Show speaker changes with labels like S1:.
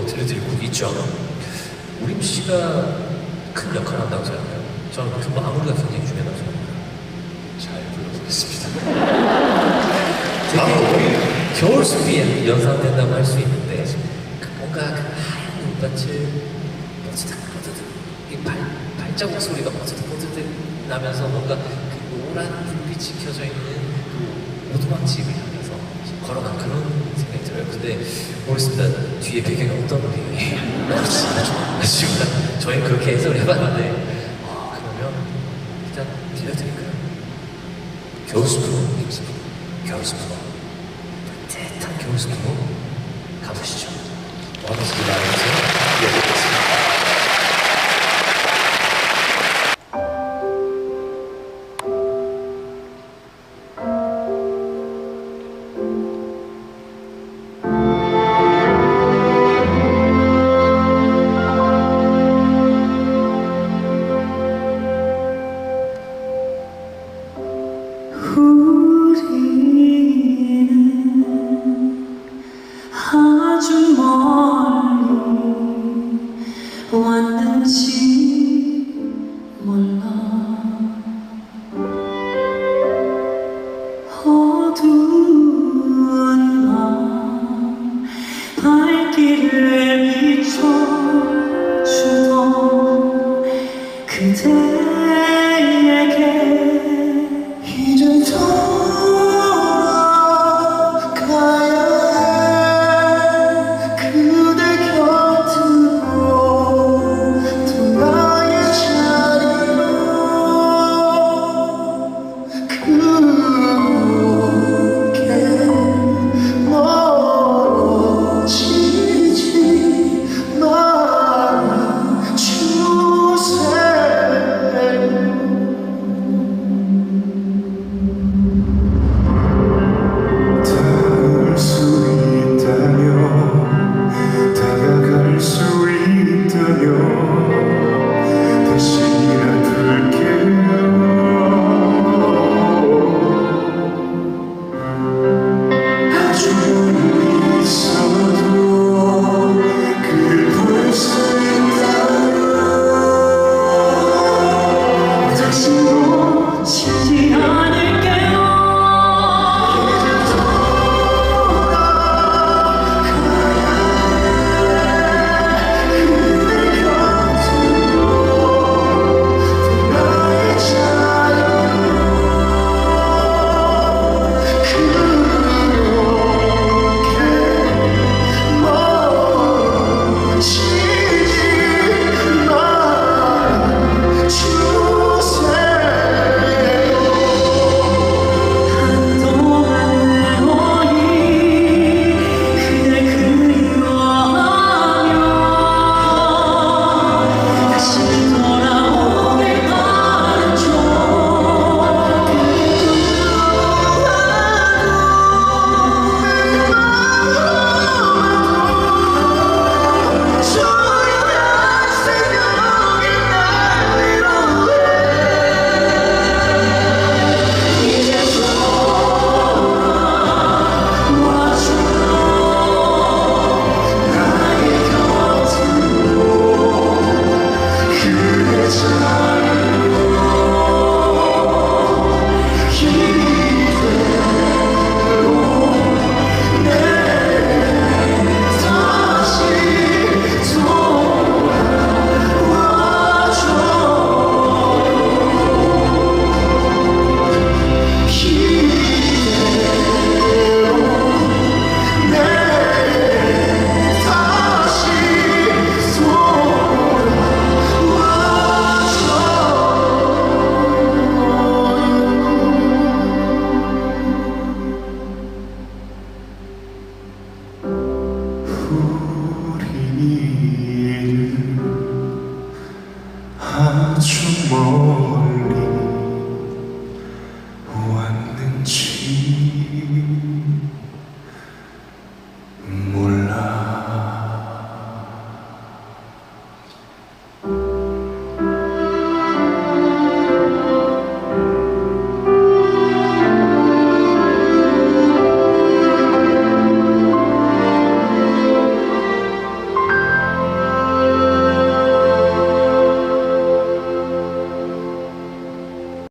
S1: 들려드리고 있죠. 우림 씨가 큰 역할을 한다고 생각해요. 저는 그 마무리가 굉장히 중요하다고 생각합니다.
S2: 잘 불러보겠습니다.
S1: 되게 겨울숲이 연상된다고 할 수 있는데 뭔가 그 하얀 눈밭을 뽀드득 이 발자국 소리가 뽀드득 나면서 뭔가 그 노란 불빛이 켜져 있는 그 오두막집을 향해서 걸어간 그런 생각이 들어요. 근데 모르겠습니다. 뒤에 배경이 어떤 배경이 아쉽다. 저희는 그렇게 해석을 해봤는데 그러면 일단 들려드릴까요? 겨울숲으로 따뜻한 겨울숲으로 가보시죠. 멀어지지 말아주세요. 이어드리겠습니다.
S3: 아주 멀리 왔는지 몰라. 어두운 밤 발길을 비춰주던 그대